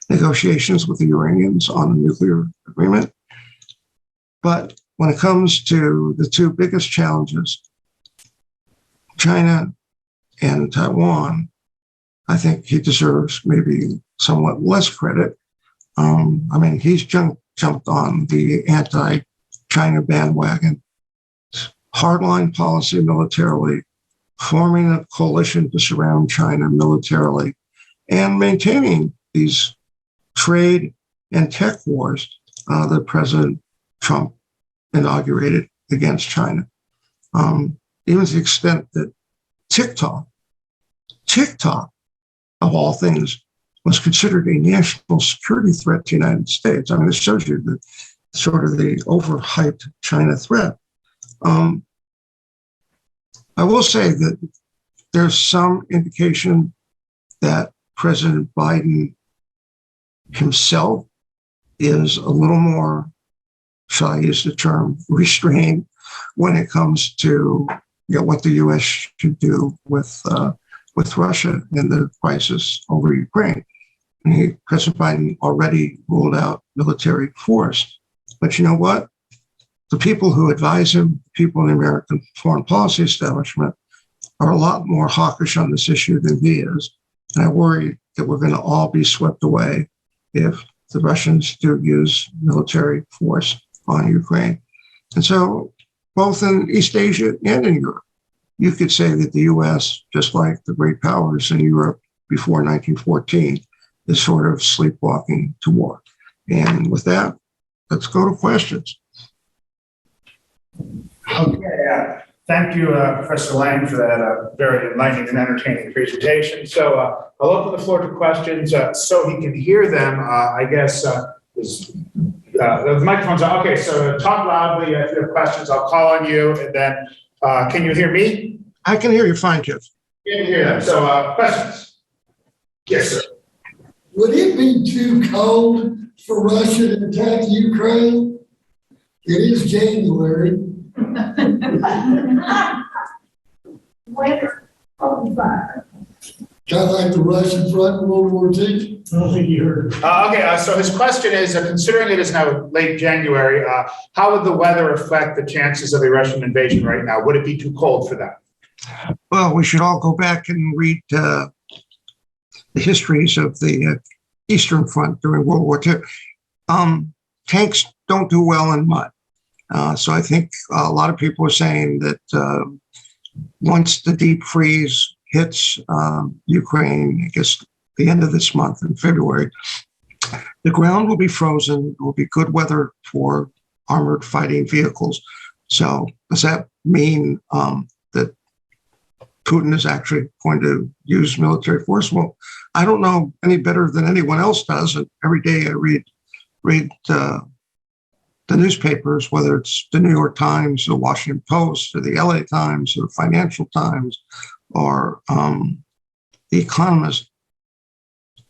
negotiations with the Iranians on a nuclear agreement. But when it comes to the two biggest challenges, China and Taiwan, I think he deserves maybe somewhat less credit. He's jumped on the anti-China bandwagon, hardline policy militarily, forming a coalition to surround China militarily, and maintaining these trade and tech wars that President Trump inaugurated against China. Even to the extent that TikTok, of all things, was considered a national security threat to the United States. This shows you the sort of the overhyped China threat. I will say that there's some indication that President Biden himself is a little more, shall I use the term, restrained when it comes to what the U.S. should do with Russia and the crisis over Ukraine. President Biden already ruled out military force. But you know what? The people who advise him, people in the American foreign policy establishment, are a lot more hawkish on this issue than he is. And I worry that we're going to all be swept away if the Russians do use military force on Ukraine. And so both in East Asia and in Europe, you could say that the U.S., just like the great powers in Europe before 1914, is sort of sleepwalking to war. And with that, let's go to questions. Okay, thank you, Professor Lang, for that very enlightening and entertaining presentation. So I'll open the floor to questions so he can hear them. I guess the microphone's on. Okay, so talk loudly if you have questions. I'll call on you, and then can you hear me? I can hear you fine, Jeff. You can hear them. So questions? Yes, sir. Would it be too cold for Russia to attack Ukraine? It is January. Winter on fire. Kind of like the Russian front in World War II. I don't think you heard. Okay, so his question is, considering it is now late January, how would the weather affect the chances of a Russian invasion right now? Would it be too cold for that? Well, we should all go back and read the histories of the Eastern Front during World War II. Tanks don't do well in mud. So I think a lot of people are saying that once the deep freeze hits Ukraine, I guess the end of this month in February, the ground will be frozen. It will be good weather for armored fighting vehicles. So does that mean that Putin is actually going to use military force? Well, I don't know any better than anyone else does. And every day I read the newspapers, whether it's the New York Times, the Washington Post, or the LA Times, or the Financial Times, or the Economist.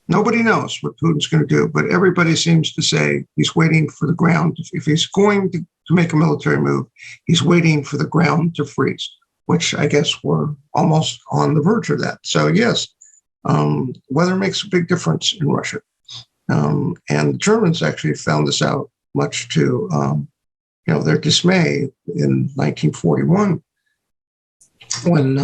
Nobody knows what Putin's going to do, but everybody seems to say he's waiting for the ground. If he's going to make a military move, he's waiting for the ground to freeze, which I guess we're almost on the verge of that. So yes, weather makes a big difference in Russia. And the Germans actually found this out much to their dismay in 1941 when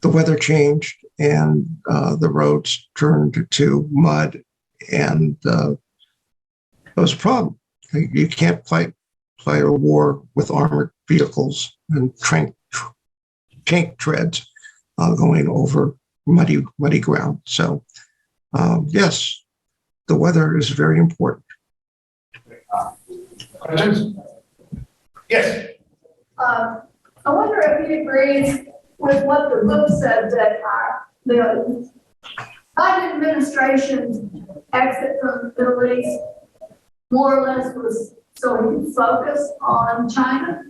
the weather changed and the roads turned to mud, and it was a problem. You can't fight a war with armored vehicles and tank treads going over muddy ground. So, yes, the weather is very important. Questions? Yes. I wonder if he agrees with what the book said, that the Biden administration's exit from the Middle East more or less was so he could focus on China.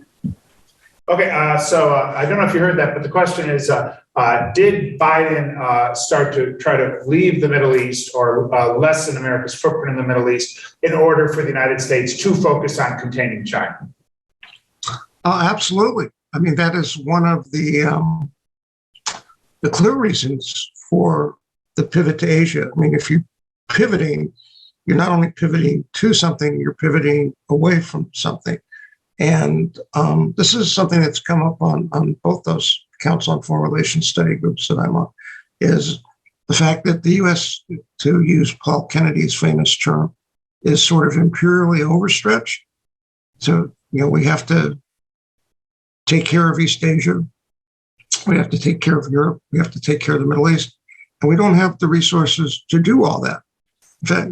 Okay, so I don't know if you heard that, but the question is, did Biden start to try to leave the Middle East or lessen America's footprint in the Middle East in order for the United States to focus on containing China? Absolutely. I mean, that is one of the clear reasons for the pivot to Asia. I mean, if you're pivoting, you're not only pivoting to something, you're pivoting away from something. And this is something that's come up on both those Council on Foreign Relations study groups that I'm on, is the fact that the U.S., to use Paul Kennedy's famous term, is sort of imperially overstretched. So, we have to take care of East Asia. We have to take care of Europe. We have to take care of the Middle East. And we don't have the resources to do all that. In fact,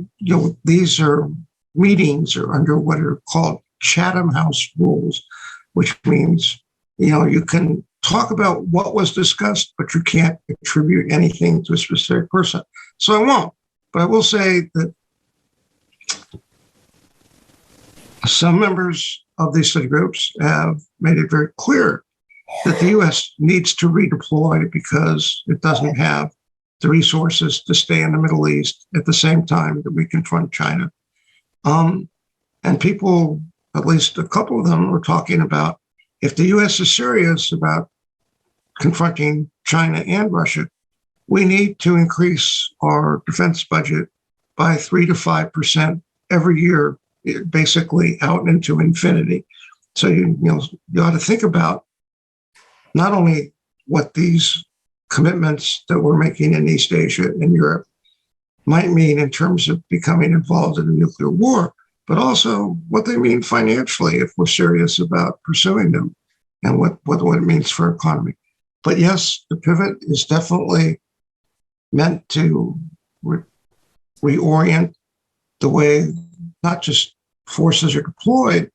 these are meetings are under what are called Chatham House rules, which means, you can talk about what was discussed, but you can't attribute anything to a specific person. So I won't, but I will say that some members of these study groups have made it very clear that the U.S. needs to redeploy because it doesn't have the resources to stay in the Middle East at the same time that we confront China. And people, at least a couple of them, were talking about if the U.S. is serious about confronting China and Russia, we need to increase our defense budget by 3 to 5% every year, basically out into infinity. So you ought to think about not only what these commitments that we're making in East Asia and Europe might mean in terms of becoming involved in a nuclear war, but also what they mean financially if we're serious about pursuing them, and what it means for our economy. But yes, the pivot is definitely meant to reorient the way not just forces are deployed,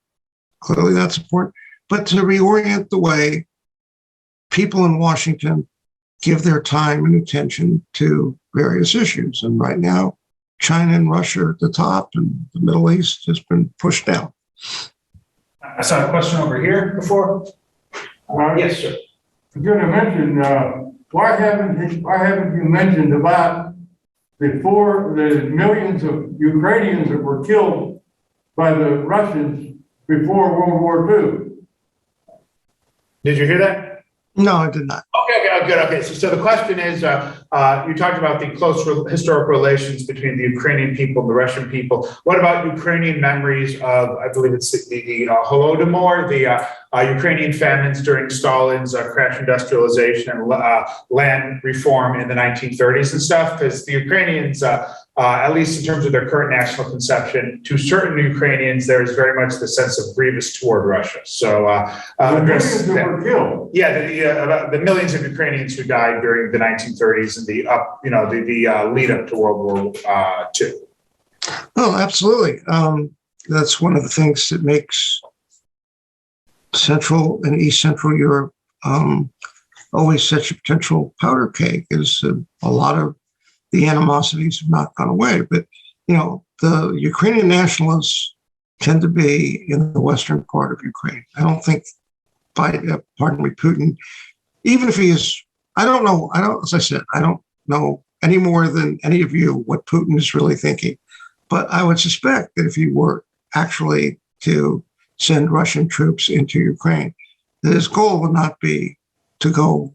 clearly that's important, but to reorient the way people in Washington give their time and attention to various issues. And right now, China and Russia are at the top, and the Middle East has been pushed down. I saw a question over here before. Yes, sir. I'm going to mention, why haven't you mentioned about the millions of Ukrainians that were killed by the Russians before World War II? Did you hear that? No, I did not. Okay, good. Okay, so the question is, you talked about the close historic relations between the Ukrainian people and the Russian people. What about Ukrainian memories of, I believe it's the Holodomor, the Ukrainian famines during Stalin's crash industrialization and land reform in the 1930s and stuff? Because the Ukrainians, at least in terms of their current national conception, to certain Ukrainians, there is very much the sense of grievous toward Russia. So, The millions that were killed. yeah, about the millions of Ukrainians who died during the 1930s and the lead up to World War II. Oh, absolutely. That's one of the things that makes Central and East Central Europe always such a potential powder keg, is a lot of the animosities have not gone away. But, the Ukrainian nationalists tend to be in the western part of Ukraine. I don't think, Putin, even if he is, as I said, I don't know any more than any of you what Putin is really thinking. But I would suspect that if he were actually to send Russian troops into Ukraine, that his goal would not be to go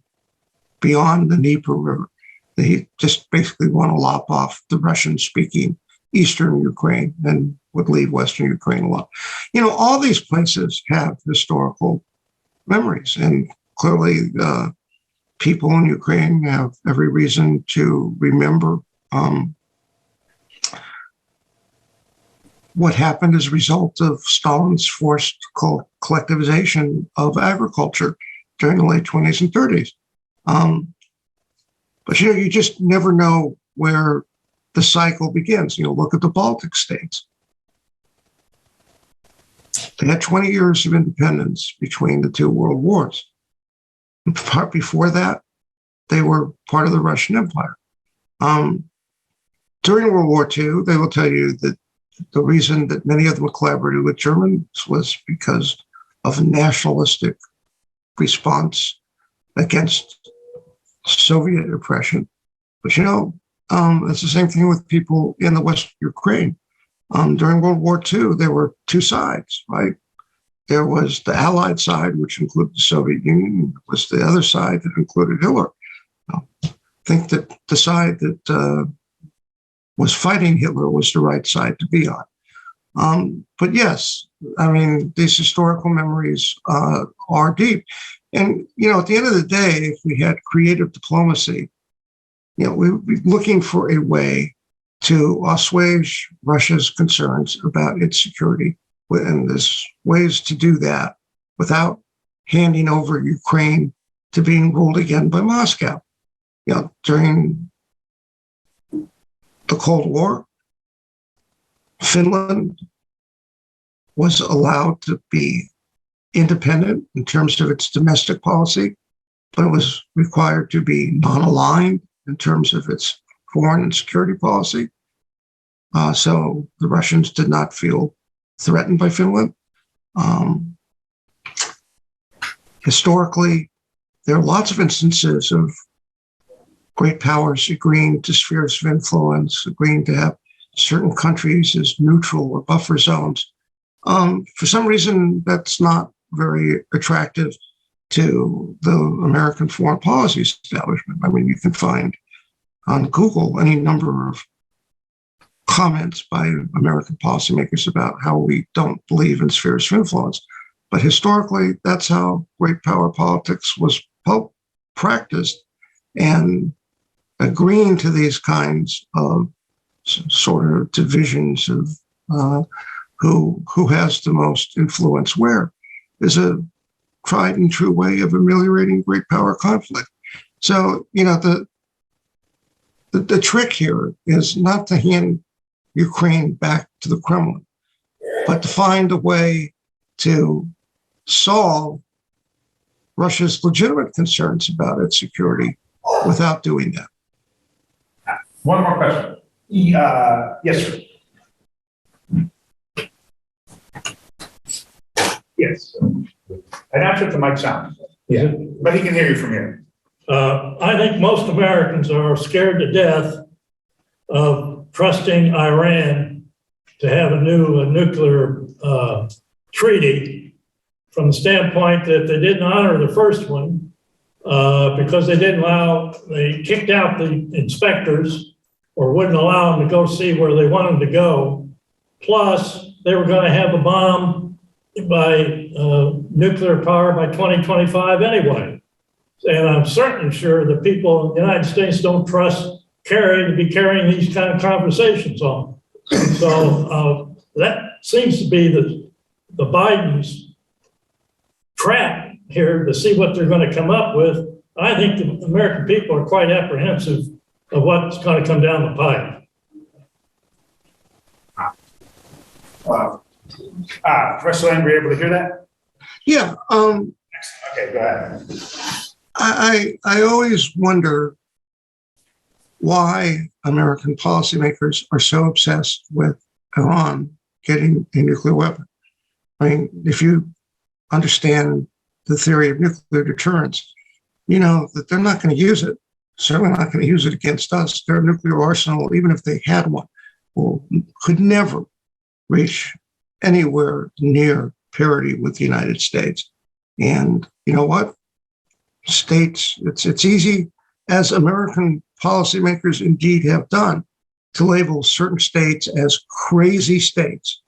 beyond the Dnieper River. That he just basically want to lop off the Russian-speaking eastern Ukraine and would leave western Ukraine alone. All these places have historical memories, and clearly people in Ukraine have every reason to remember what happened as a result of Stalin's forced collectivization of agriculture during the late 20s and 30s. But you just never know where the cycle begins. Look at the Baltic states. They had 20 years of independence between the two world wars. Before that, they were part of the Russian Empire. During World War II, they will tell you that the reason that many of them collaborated with Germans was because of a nationalistic response against Soviet oppression. But it's the same thing with people in the West Ukraine. During World War II, there were two sides, right? There was the Allied side, which included the Soviet Union. There was the other side that included Hitler. I think that the side that was fighting Hitler was the right side to be on. But yes, these historical memories are deep. And, at the end of the day, if we had creative diplomacy, we would be looking for a way to assuage Russia's concerns about its security. And there's ways to do that without handing over Ukraine to being ruled again by Moscow. During the Cold War, Finland was allowed to be independent in terms of its domestic policy, but it was required to be non-aligned in terms of its foreign and security policy. So the Russians did not feel threatened by Finland. Historically, there are lots of instances of great powers agreeing to spheres of influence, agreeing to have certain countries as neutral or buffer zones. For some reason, that's not very attractive to the American foreign policy establishment. You can find on Google any number of comments by American policymakers about how we don't believe in spheres of influence. But historically, that's how great power politics was practiced, and agreeing to these kinds of sort of divisions of who has the most influence where is a tried and true way of ameliorating great power conflict. So, the trick here is not to hand Ukraine back to the Kremlin, but to find a way to solve Russia's legitimate concerns about its security without doing that. One more question. Yes, sir. Yes. I'm not sure if the mic's on. Yeah. But he can hear you from here. I think most Americans are scared to death of trusting Iran to have a new nuclear treaty, from the standpoint that they didn't honor the first one because they kicked out the inspectors or wouldn't allow them to go see where they wanted to go. Plus, they were going to have a bomb by nuclear power by 2025 anyway. And I'm certainly sure that people in the United States don't trust Kerry to be carrying these kind of conversations on. So that seems to be the Biden's trap here to see what they're going to come up with. I think the American people are quite apprehensive of what's going to come down the pipe. Professor Lane, were you able to hear that? Yeah. Okay, go ahead. I always wonder why American policymakers are so obsessed with Iran getting a nuclear weapon. If you understand the theory of nuclear deterrence, you know that they're not going to use it. Certainly not going to use it against us. Their nuclear arsenal, even if they had one, could never reach anywhere near parity with the United States. And you know what? States, it's easy, as American policymakers indeed have done, to label certain states as crazy states.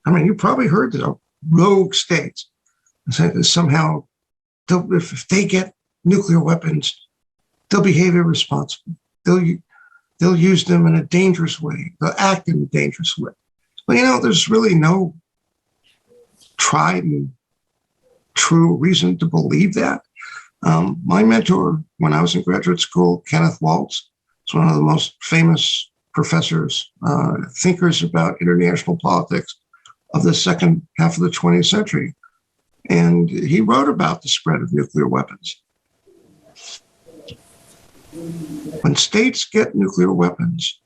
I mean, you probably heard the rogue states. So that somehow, if they get nuclear weapons, they'll behave irresponsibly. They'll use them in a dangerous way. They'll act in a dangerous way. Well, there's really no tried and true reason to believe that. My mentor, when I was in graduate school, Kenneth Waltz, is one of the most famous professors, thinkers about international politics of the second half of the 20th century. And he wrote about the spread of nuclear weapons. When states get nuclear weapons,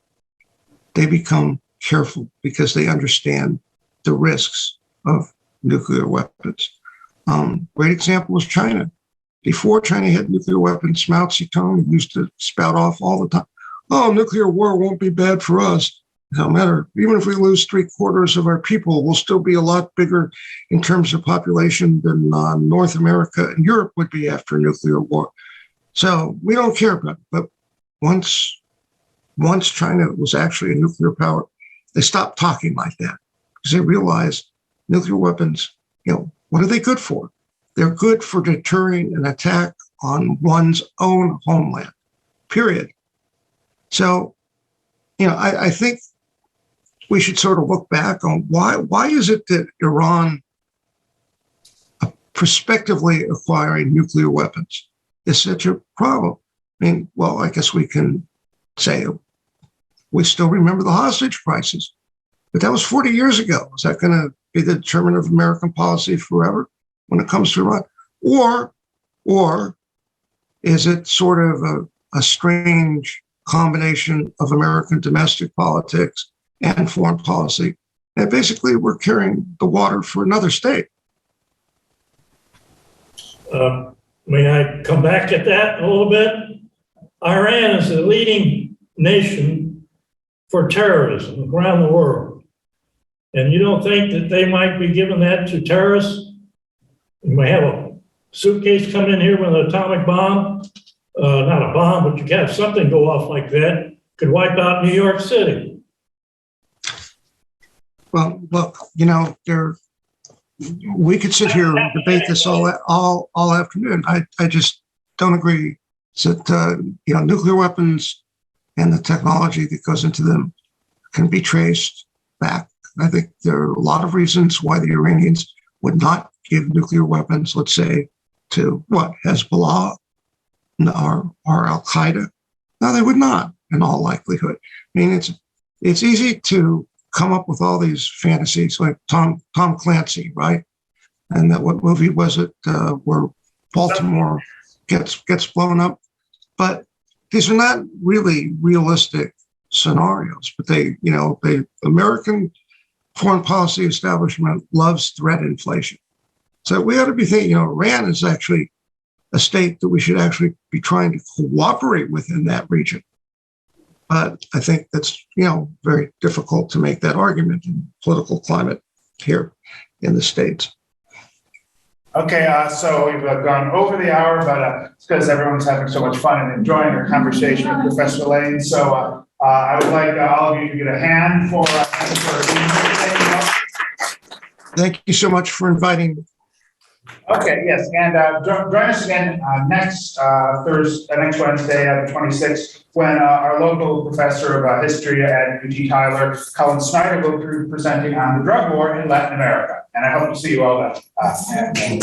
they become careful because they understand the risks of nuclear weapons. Great example was China. Before China had nuclear weapons, Mao Zedong used to spout off all the time, "Oh, nuclear war won't be bad for us. It don't matter. Even if we lose 3/4 of our people, we'll still be a lot bigger in terms of population than North America and Europe would be after a nuclear war. So we don't care about it." But once China was actually a nuclear power, they stopped talking like that because they realized nuclear weapons, what are they good for? They're good for deterring an attack on one's own homeland, period. So, I think we should sort of look back on why is it that Iran prospectively acquiring nuclear weapons is such a problem? I mean, well, I guess we can say we still remember the hostage crisis, but that was 40 years ago. Is that going to be the determinant of American policy forever when it comes to Iran? Or is it sort of a strange combination of American domestic politics and foreign policy? And basically, we're carrying the water for another state. May I come back at that a little bit? Iran is the leading nation for terrorism around the world. And you don't think that they might be giving that to terrorists? You may have a suitcase come in here with an atomic bomb, not a bomb, but you can have something go off like that, could wipe out New York City. Well, look, we could sit here and debate this all afternoon. I just don't agree that nuclear weapons and the technology that goes into them can be traced back. I think there are a lot of reasons why the Iranians would not give nuclear weapons, let's say, to Hezbollah or Al Qaeda. No, they would not, in all likelihood. I mean, it's easy to come up with all these fantasies like Tom Clancy, right? And that what movie was it where Baltimore gets blown up? But these are not really realistic scenarios. But the American foreign policy establishment loves threat inflation. So we ought to be thinking, Iran is actually a state that we should actually be trying to cooperate with in that region. But I think that's, very difficult to make that argument in political climate here in the States. Okay, so we've gone over the hour, but it's because everyone's having so much fun and enjoying our conversation with Professor Lane. So I would like all of you to get a hand for being here. Thank you so much for inviting me. Okay, yes, and join us again next Wednesday, the 26th, when our local professor of history at UT Tyler, Colin Snyder, will be presenting on the drug war in Latin America. And I hope to see you all then.